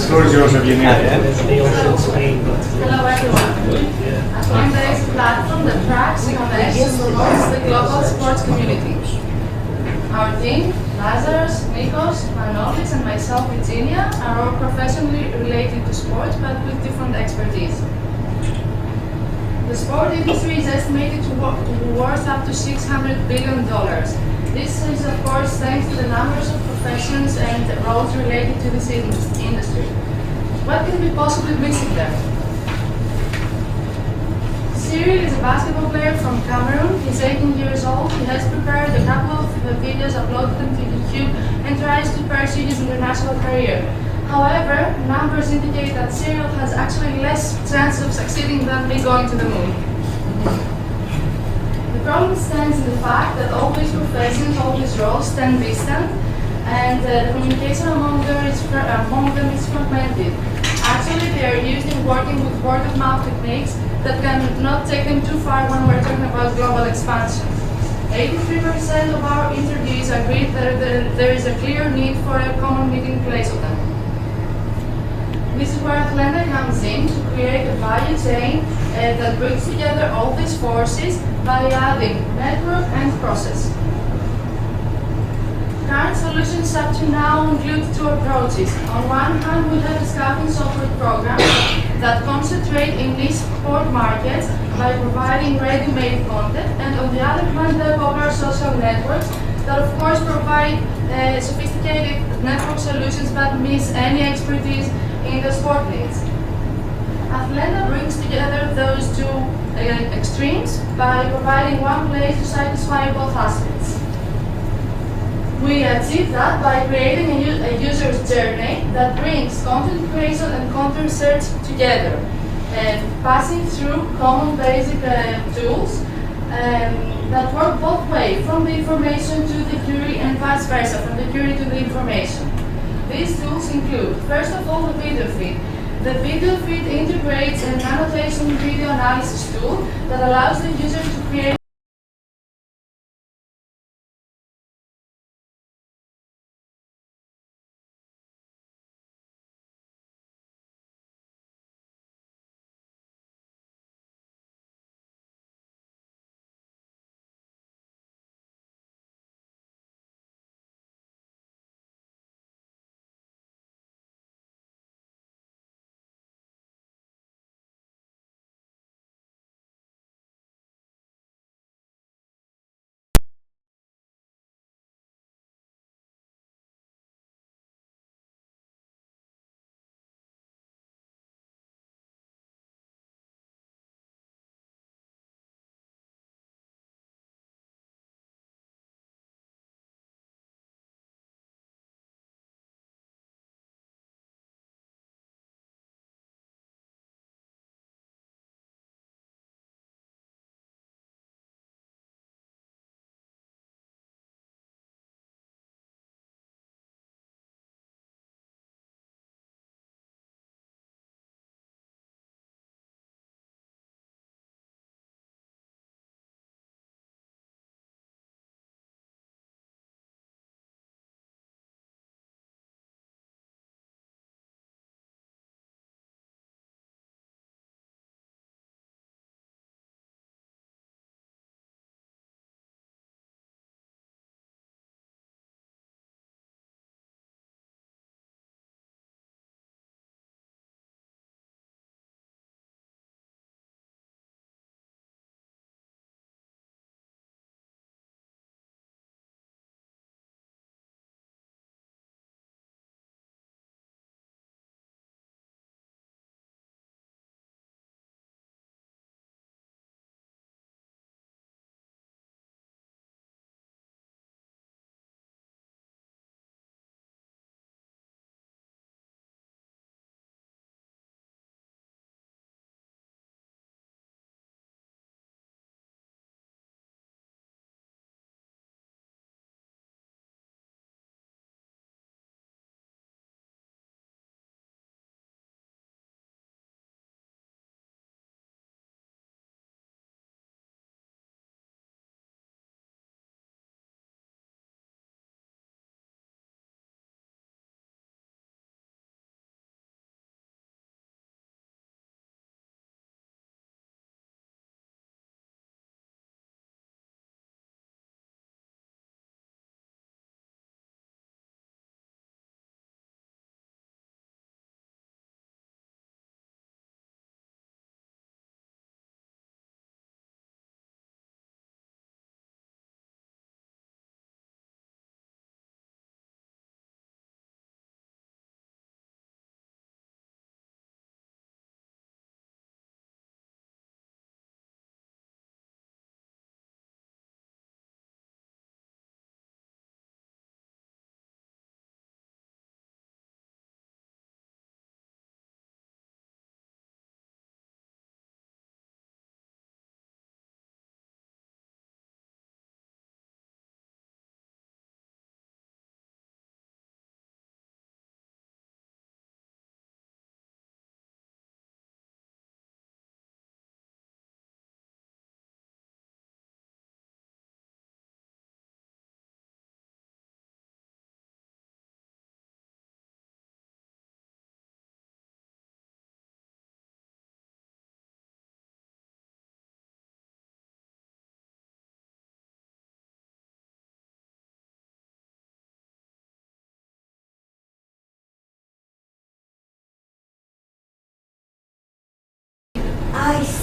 floor is yours, Evgeny. Hello everyone. Athlenda is a platform that tracks, connects, and promotes the global sports community. Our team, Lazarus, Nikos, Manolis, and myself, Virginia, are all professionally related to sports but with different expertise. The sport industry is estimated to be worth up to $600 billion. This is, of course, thanks to the numbers of professions and roles related to this industry. What can be possibly missing there? Cyril is a basketball player from Cameroon. He's 18 years old. He has prepared a couple of videos, uploaded them to YouTube, and tries to pursue his international career. However, numbers indicate that Cyril has actually less chance of succeeding than me going to the moon. The problem stands in the fact that all these professions, all these roles stand distant, and the communication among them is fragmented. Actually, they are used in working with word-of-mouth techniques that cannot take them too far when we're talking about global expansion. 83% of our interviewees agree that there is a clear need for a common meeting place of them. This is where Athlenda comes in to create a value chain that brings together all these forces by adding network and process. Current solutions up to now include two approaches. On one hand, we have a scouting software program that concentrate in niche sport markets by providing ready-made content, and on the other hand, the popular social networks that of course provide sophisticated network solutions but miss any expertise in the sport needs. Athlenda brings together those two extremes by providing one place to satisfy both aspects. We achieve that by creating a user's journey that brings content creation and content search together, and passing through common basic tools that work both ways, from the information to the query and vice versa, from the query to the information. These tools include, first of all, the video feed. The video feed integrates an annotation video analysis tool that allows the user to create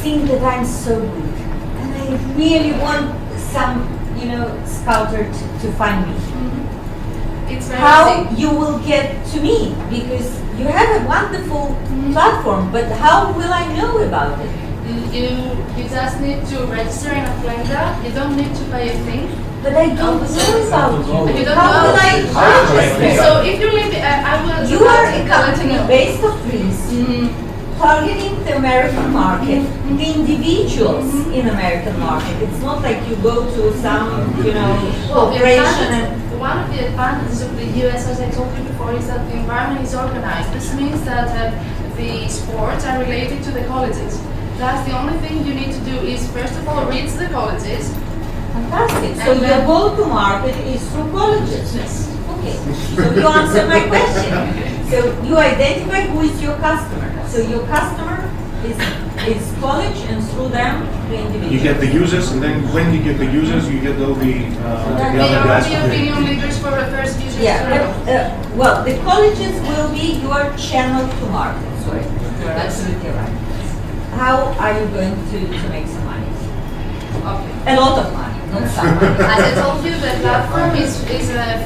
think that I'm so good, and I really want some, scouter to find me. It's very How easy. you will get to me? Because you have a wonderful platform, but how will I know about it? You just need to register in Athlenda. You don't need to pay a thing. But I don't know about you. You don't How know. will I register? So if you live, I will. You are a company know. based of Greece, targeting the American market, the individuals in American market. It's not like you go to some, corporation and One of the advantages of the US, as I told you before, is that the environment is organized. This means that the sports are related to the colleges. That's the only thing you need to do is, first of all, reach the colleges. fantastic. So And your then- go-to-market is through colleges. Yes. Okay. So you answered my question. So you identify who is your customer. So your customer is college, and through them the individual. You get the users, and then when you get the users, you get all the We other are guys. the opinion leaders for the first users. Yeah, but, well, the colleges will be your channel to market. Sorry, you're Yes. absolutely right. How are you going to make some money? Okay. A lot of money, not some money. As I told you, the platform is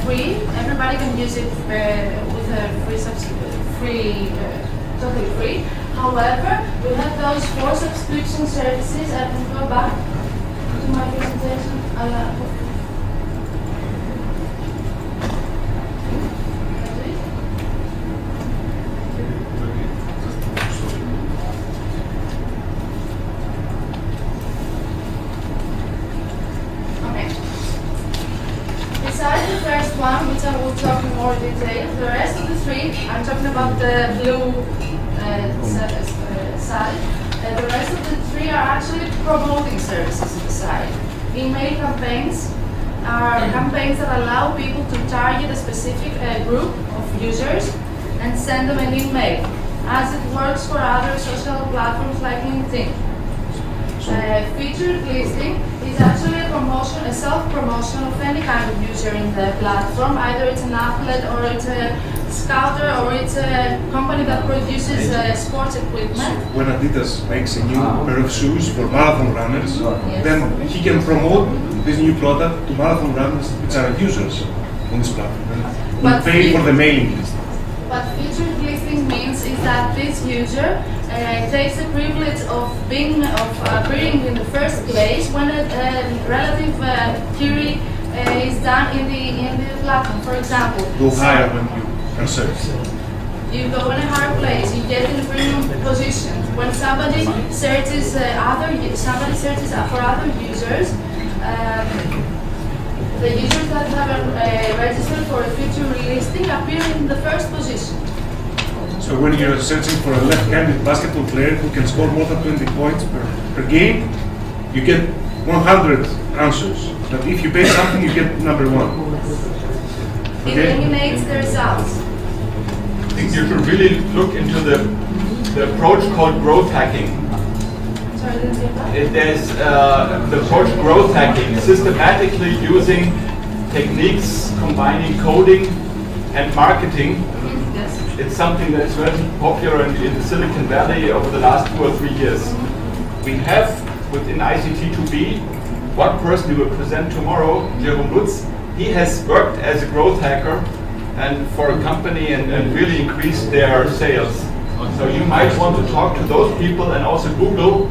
free. Everybody can use it with a totally free. However, we have those 4 subscription services. I can go back to my presentation. Okay. Besides the first one, which I will talk in more detail, the rest of the 3, I'm talking about the blue side. The rest of the 3 are actually promoting services on the side. Email campaigns are campaigns that allow people to target a specific group of users and send them an email, as it works for other social platforms like LinkedIn. Featured listing is actually a promotion, a self-promotion of any kind of user in the platform. Either it's an athlete, or it's a scouter, or it's a company that produces sports equipment. When Adidas makes a new pair of shoes for marathon runners, Yes. then he can promote this new product to marathon runners which are users on this platform. And But we pay he- for the mailing list. What featured listing means is that this user takes the privilege of appearing in the first place when a relative query is done in the platform. For example, Go higher when you are searching. you go in a higher place, you get in the premium position. When somebody searches for other users, the users that have registered for a future listing appear in the first position. So when you're searching for a left-handed basketball player who can score more than 20 points per game, you get 100 answers. But if you pay something, you get number 1. It eliminates the results. I think you should really look into the approach called growth hacking. Sorry, I didn't get that. There's the approach growth hacking, systematically using techniques combining coding and marketing. Yes. It's something that is very popular in the Silicon Valley over the last 2 or 3 years. We have within ICT2B one person who will present tomorrow, Jerome Lutz. He has worked as a growth hacker and for a company and really increased their sales. So you might want to talk to those people and also Google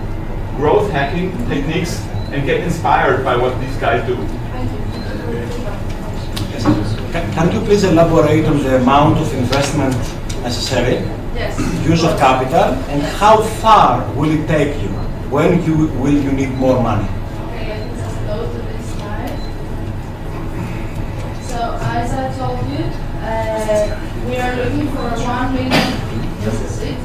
growth hacking techniques and get inspired by what these guys do. Thank you. Can you please elaborate on the amount of investment necessary, Yes. use of capital, and how far will it take you? When will you need more money? Okay, let me just go to this slide. So, as I told you, we are looking for 1 million. This is it.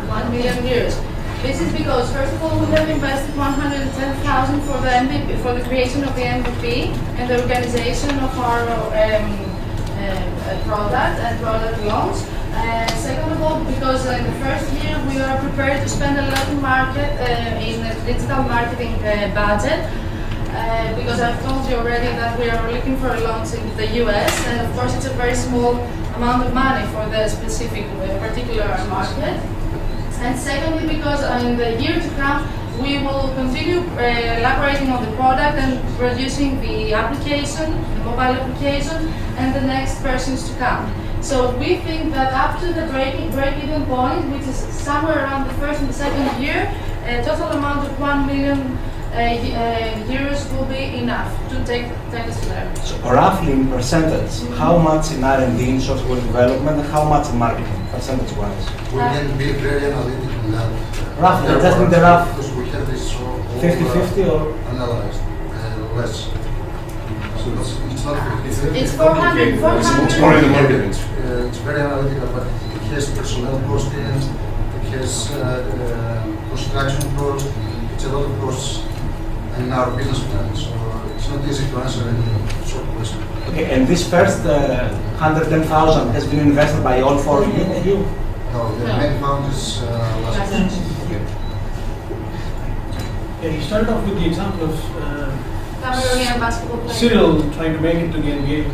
1 million euros. This is because, first of all, we have invested 110,000 for the MVP, for the creation of the MVP and the organization of our product and product launch. Second of all, because in the first year we are prepared to spend a lot in digital marketing budget. Because I've told you already that we are looking for a launch in the US, and of course it's a very small amount of money for the specific particular market. And secondly, because in the year to come we will continue elaborating on the product and producing the application, the mobile application, and the next persons to come. So we think that up to the break-even point, which is somewhere around the first and the second year, a total amount of 1 million euros will be enough to take us there. So roughly in percentage, how much in R&D in software development and how much in marketing, percentage-wise? We can be very analytical now. Roughly, just in the rough Because we have this all 50-50 or? analyzed, less. So it's not 50-50. It's 400. It's more in the marketing. It's very analytical, but it has personnel costings, it has construction costs, it's a lot of costs in our business plan. So it's not easy to answer any short question. Okay, and this first 110,000 has been invested by all four of you? No, the main fund is last year. Yeah, he started off with the example of Cameroonian basketball player. Cyril trying to make it to the NBA.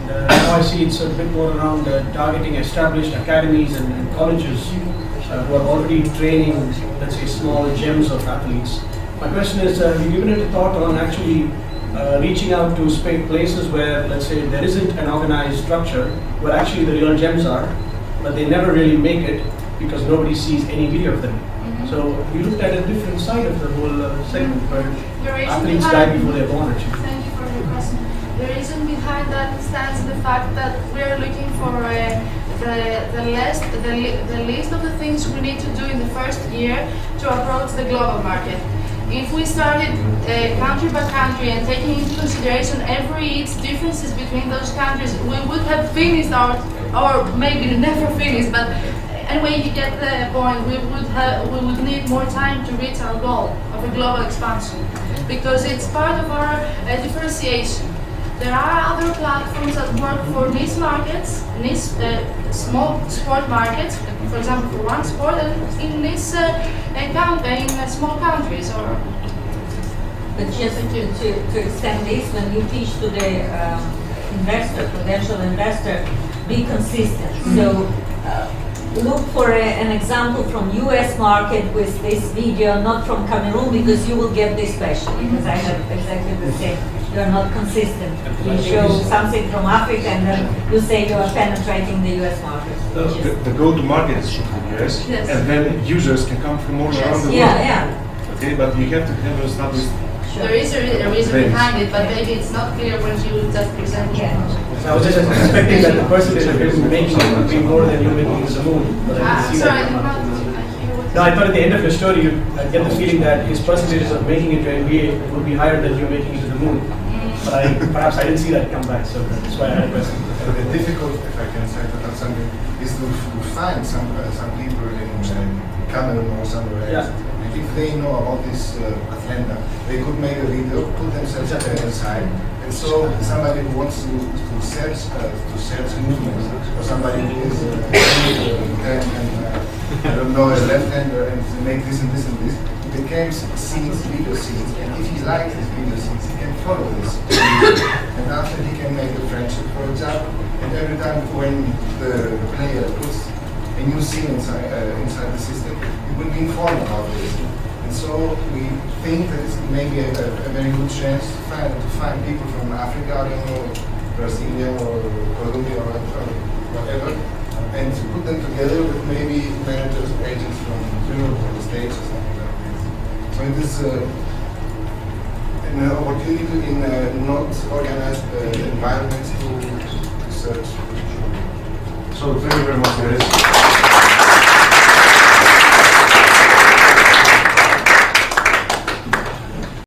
And now I see it's a bit more around targeting established academies and colleges who are already training, let's say, small gems of athletes. My question is, have you given it a thought on actually reaching out to places where, let's say, there isn't an organized structure, where actually the real gems are, but they never really make it because nobody sees any video of them. So you looked at a different side of the whole segment where athletes die before they're born, actually. Thank you for your question. The reason behind that stands in the fact that we are looking for the list of the things we need to do in the first year to approach the global market. If we started country by country and taking into consideration every differences between those countries, we would have finished or maybe never finished, but anyway, you get the point. We would need more time to reach our goal of a global expansion, because it's part of our differentiation. There are other platforms that work for niche markets, small sport markets, for example, for one sport, and in niche in small countries. But just to extend this, when you teach to the potential investor, be consistent. So look for an example from US market with this video, not from Cameroon, because you will get this question, because I have exactly the same. You are not consistent. You show something from Africa and then you say you are penetrating the US market. The go-to-market is from the US, Yes. and then users can come from all around the world. Yeah. Okay, but you have to have established. There is a reason behind it, but maybe it's not clear when you just present it. So I was just expecting that the percentage of him making it would be more than you making it to the moon. But I didn't see Sorry, I that. did not hear what No, I thought at the end of your story, I get the feeling that his percentages of making it to NBA would be higher than you making it to the moon. But perhaps I didn't see that come back, so that's why I had a question. The difficult, if I can say that something, is to find some people in Cameroon or somewhere else. If they know about this athlenda, they could make a video, put themselves at the side, and so somebody who wants to search movements, or somebody who is I don't know, a left-hander, and to make this and this and this, he became scenes, video scenes, and if he likes these video scenes, he can follow this. And after he can make a friendship, for example, and every time when the player puts a new scene inside the system, he will be informed about this. And so we think that it's maybe a very good chance to find people from Africa, I don't know, Brazil or Colombia or whatever, and to put them together with maybe managers, agents from Europe or the States or something like this. So it is an opportunity in not organized environments to search. So thank you very much for this.